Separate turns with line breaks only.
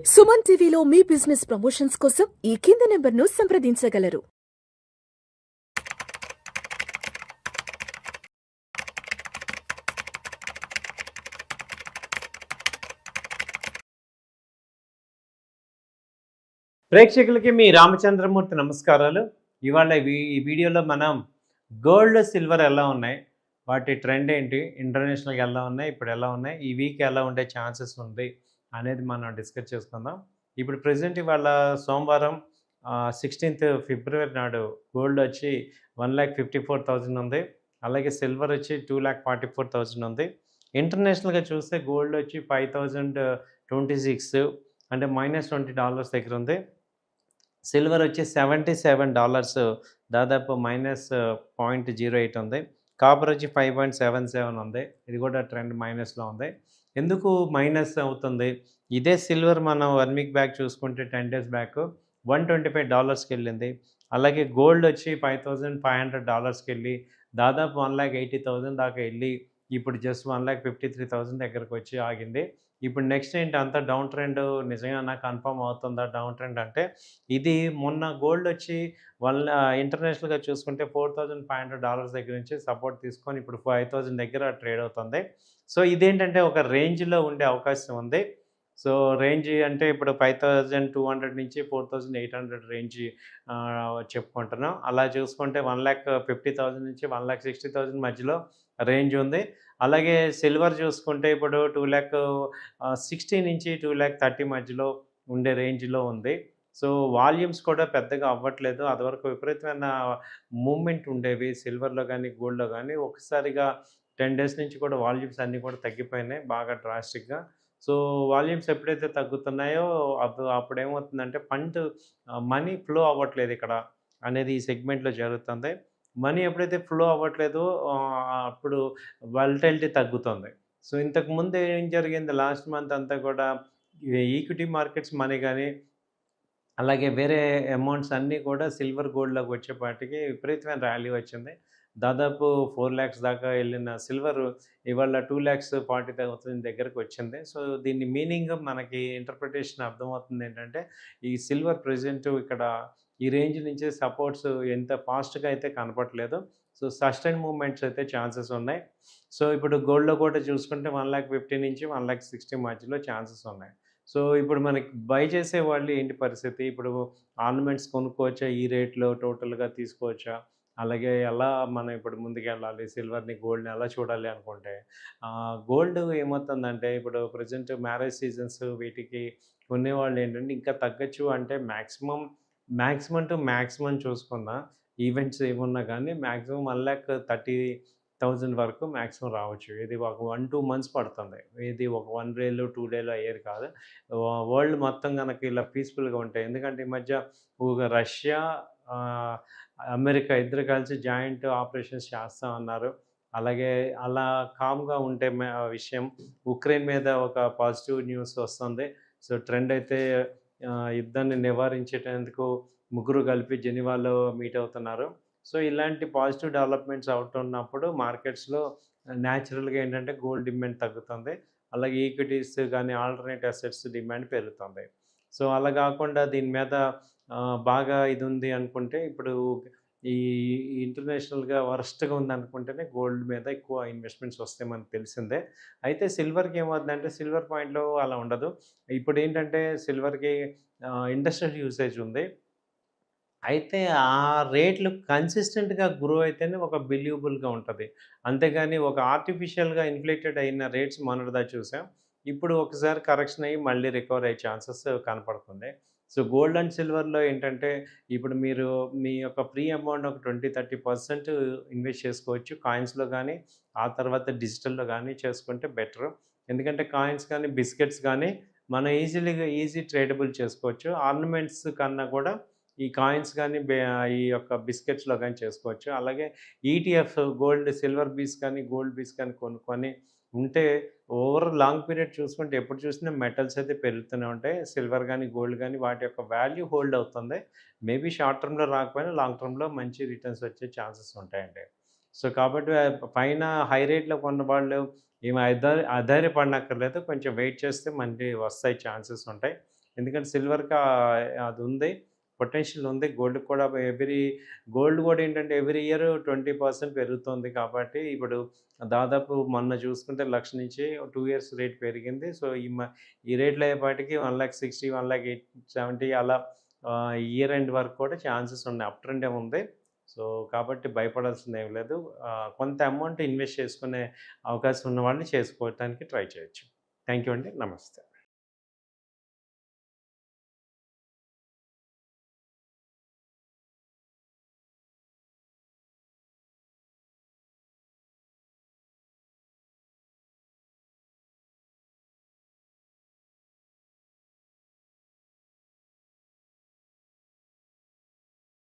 సుమన్ టీవీలో మీ business promotions కోసం ఈ కింది నెంబర్ను సంప్రదించగలరు.
ప్రేక్షకులకి మీ రామచంద్రమూర్తి నమస్కారాలు. ఇవాళ ఈ వీడియోలో మనం గోల్డ్, సిల్వర్ ఎలా ఉన్నాయి, వాటి ట్రెండ్ ఏంటి, ఇంటర్నేషనల్గా ఎలా ఉన్నాయి, ఇప్పుడు ఎలా ఉన్నాయి, ఈ వీక్ ఎలా ఉండే ఛాన్సెస్ ఉంది అనేది మనం డిస్కస్ చేసుకుందాం. ఇప్పుడు ప్రజెంట్ ఇవాళ సోమవారం 16th ఫిబ్రవరి నాడు గోల్డ్ వచ్చి 1,54,000 ఉంది. అలాగే సిల్వర్ వచ్చి 2,44,000 ఉంది. ఇంటర్నేషనల్గా చూస్తే గోల్డ్ వచ్చి 5,026 అంటే -$20 దగ్గర ఉంది. సిల్వర్ వచ్చి $77 దాదాపు -0.08 ఉంది. కాపర్ వచ్చి 5.77 ఉంది. ఇది కూడా ట్రెండ్ మైనస్లో ఉంది. ఎందుకు మైనస్ అవుతుంది? ఇదే సిల్వర్ మనం 1 వీక్ బ్యాక్ చూసుకుంటే 10 డేస్ బ్యాక్ $125కి వెళ్ళింది. అలాగే గోల్డ్ వచ్చి $5,500కి వెళ్ళి దాదాపు 1,80,000 దాకా వెళ్ళి ఇప్పుడు జస్ట్ 1,53,000 దగ్గరకు వచ్చి ఆగింది. ఇప్పుడు నెక్స్ట్ ఏంటి, అంత డౌన్ ట్రెండ్ నిజంగా కన్ఫర్మ్ అవుతుందా డౌన్ ట్రెండ్ అంటే? ఇది మొన్న గోల్డ్ వచ్చి ఇంటర్నేషనల్గా చూసుకుంటే $4,500 దగ్గర నుంచి సపోర్ట్ తీసుకొని ఇప్పుడు 5,000 దగ్గర ట్రేడ్ అవుతుంది. సో ఇదేంటంటే ఒక రేంజ్లో ఉండే అవకాశం ఉంది. సో రేంజ్ అంటే ఇప్పుడు 5,200 నుంచి 4,800 రేంజ్ చెప్పుకుంటున్నాం. అలా చూసుకుంటే 1,50,000 నుంచి 1,60,000 మధ్యలో రేంజ్ ఉంది. అలాగే సిల్వర్ చూసుకుంటే ఇప్పుడు 2,60,000 నుంచి 2,30,000 మధ్యలో ఉండే రేంజ్లో ఉంది. సో వాల్యూమ్స్ కూడా పెద్దగా అవ్వట్లేదు. అదివరకు విపరీతమైన మూవ్మెంట్ ఉండేవి సిల్వర్లో కానీ గోల్డ్లో కానీ. ఒకసారిగా 10 డేస్ నుంచి కూడా వాల్యూమ్స్ అన్నీ కూడా తగ్గిపోయినాయి బాగా డ్రాస్టిక్గా. సో వాల్యూమ్స్ ఎప్పుడైతే తగ్గుతున్నాయో అప్పుడేమవుతుందంటే మనీ ఫ్లో అవ్వట్లేదు ఇక్కడ అనేది ఈ సెగ్మెంట్లో జరుగుతుంది. మనీ ఎప్పుడైతే ఫ్లో అవ్వట్లేదో అప్పుడు వాలటిలిటీ తగ్గుతుంది. సో ఇంతకుముందు ఏం జరిగింది, లాస్ట్ మంత్ అంతా కూడా ఈక్విటీ మార్కెట్స్ మనీ కానీ అలాగే వేరే అమౌంట్స్ అన్నీ కూడా సిల్వర్, గోల్డ్‌లోకి వచ్చేపాటికి విపరీతమైన ర్యాలీ వచ్చింది. దాదాపు 4,00,000 దాకా వెళ్ళిన సిల్వర్ ఇవాళ 2,40,000 దగ్గరకు వచ్చింది. సో దీని మీనింగ్ మనకి ఇంటర్ప్రిటేషన్ అర్థమవుతుంది ఏంటంటే, ఈ సిల్వర్ ప్రెజెంట్ ఇక్కడ ఈ రేంజ్ నుంచి సపోర్ట్స్ ఎంత ఫాస్ట్‌గా అయితే కనపడట్లేదు. సో సస్టైన్ మూవ్‌మెంట్స్ అయితే ఛాన్సెస్ ఉన్నాయి. సో ఇప్పుడు గోల్డ్‌లో కూడా చూసుకుంటే 1,50,000 నుంచి 1,60,000 మధ్యలో ఛాన్సెస్ ఉన్నాయి. సో ఇప్పుడు మనకి బై చేసేవాళ్ళు ఏంటి పరిస్థితి? ఇప్పుడు ఆర్నమెంట్స్ కొనుక్కోవచ్చా? ఈ రేట్‌లో టోటల్‌గా తీసుకోవచ్చా? అలాగే ఎలా మనం ఇప్పుడు ముందుకెళ్ళాలి? సిల్వర్‌ని, గోల్డ్‌ని ఎలా చూడాలి అనుకుంటే, గోల్డ్ ఏమవుతుందంటే ఇప్పుడు ప్రెజెంట్ మ్యారేజ్ సీజన్స్ వీటికి కొనేవాళ్ళు ఏంటంటే ఇంకా తగ్గొచ్చు అంటే మాక్సిమం టు మాక్సిమం చూసుకున్నా ఈవెంట్స్ ఏమున్నా కానీ మాక్సిమం 1,30,000 వరకు మాక్సిమం రావచ్చు. ఇది ఒక 1, 2 మంత్స్ పడుతుంది. ఇది ఒక 1 డేలో, 2 డేలో అయ్యేది కాదు. వరల్డ్ మొత్తం గనక ఇలా పీస్‌ఫుల్‌గా ఉంటాయి. ఎందుకంటే ఈ మధ్య రష్యా, ఆహ్, అమెరికా ఇద్దరు కలిసి జాయింట్ ఆపరేషన్స్ చేస్తా ఉన్నారు. అలాగే అలా కామ్‌గా ఉంటే విషయం ఉక్రెయిన్ మీద ఒక పాజిటివ్ న్యూస్ వస్తుంది. సో ట్రెండ్ అయితే యుద్ధాన్ని నివారించేటందుకు ముగ్గురు కలిపి జెనీవాలో మీట్ అవుతున్నారు. సో ఇలాంటి పాజిటివ్ డెవలప్‌మెంట్స్ అవుతున్నప్పుడు మార్కెట్స్‌లో న్యాచురల్‌గా ఏంటంటే గోల్డ్ డిమాండ్ తగ్గుతుంది. అలాగే ఈక్విటీస్ కానీ, ఆల్టర్‌నేట్ అసెట్స్ డిమాండ్ పెరుగుతుంది. సో అలా కాకుండా దీని మీద బాగా ఇది ఉంది అనుకుంటే ఇప్పుడు ఈ ఇంటర్నేషనల్‌గా వరస్ట్‌గా ఉందనుకుంటేనే గోల్డ్ మీద ఎక్కువ ఇన్వెస్ట్‌మెంట్స్ వస్తాయి మనకు తెలిసిందే. అయితే సిల్వర్‌కి ఏమవుద్దంటే సిల్వర్ పాయింట్‌లో అలా ఉండదు. ఇప్పుడేంటంటే సిల్వర్‌కి ఇండస్ట్రియల్ యూసేజ్ ఉంది. అయితే ఆ రేట్లు కన్సిస్టెంట్‌గా గ్రో అయితేనే ఒక బిలీవబుల్‌గా ఉంటది. అంతేగాని ఒక ఆర్టిఫిషియల్‌గా ఇన్‌ఫ్లేటెడ్ అయిన రేట్స్ మొన్నటిదాకా చూసాం. ఇప్పుడు ఒకసారి కరెక్షన్ అయ్యి మళ్ళీ రికవర్ అయ్యే ఛాన్సెస్ కనపడుతుంది. సో గోల్డ్ అండ్ సిల్వర్‌లో ఏంటంటే ఇప్పుడు మీరు మీ యొక్క ఫ్రీ అమౌంట్ ఒక 20, 30% ఇన్వెస్ట్ చేసుకోవచ్చు. కాయిన్స్‌లో గానీ, ఆ తర్వాత డిజిటల్‌లో గానీ చేసుకుంటే బెటరు. ఎందుకంటే కాయిన్స్ కానీ, బిస్కెట్స్ గానీ మనం ఈజీ ట్రేడబుల్ చేసుకోవచ్చు. ఆర్నమెంట్స్ కన్నా కూడా ఈ కాయిన్స్ గానీ, ఈ యొక్క బిస్కెట్స్‌లో గానీ చేసుకోవచ్చు. అలాగే ఈటీఎఫ్ గోల్డ్, సిల్వర్ బీస్ కానీ, గోల్డ్ బీస్ కానీ కొనుక్కొని ఉంటే ఓవర్ లాంగ్ పీరియడ్ చూసుకుంటే ఎప్పుడు చూసినా మెటల్స్ అయితే పెరుగుతూనే ఉంటాయి. సిల్వర్ గానీ, గోల్డ్ గానీ వాటి యొక్క వాల్యూ హోల్డ్ అవుతుంది. మేబీ షార్ట్ టర్మ్‌లో రాకపోయినా లాంగ్ టర్మ్‌లో మంచి రిటర్న్స్ వచ్చే ఛాన్సెస్ ఉంటాయండి. సో కాబట్టి పైన హై రేట్‌లో కొన్న వాళ్ళు ఏమి అధైర్యపడనక్కర్లేదు. కొంచెం వెయిట్ చేస్తే మళ్ళీ వస్తాయి ఛాన్సెస్ ఉంటాయి. ఎందుకంటే సిల్వర్‌కి అది ఉంది. పొటెన్షియల్ ఉంది. గోల్డ్‌కి కూడా గోల్డ్ కూడా ఏంటంటే ఎవ్రీ ఇయర్ 20% పెరుగుతుంది కాబట్టి ఇప్పుడు దాదాపు మొన్న చూసుకుంటే 1,00,000 నుంచి 2 ఇయర్స్ రేట్ పెరిగింది. సో, ఈ రేట్లు అయ్యేపాటికి 1,60,000, 1,70,000 అలా ఇయర్ ఎండ్ వరకు కూడా ఛాన్సెస్ ఉన్నాయి. అప్ ట్రెండే ఉంది. సో, కాబట్టి భయపడాల్సిందేం లేదు. కొంత అమౌంట్ ఇన్వెస్ట్ చేసుకునే అవకాశం ఉన్న వాళ్ళు చేసుకోవటానికి ట్రై చేయొచ్చు. థ్యాంక్ యూ అండి. నమస్తే.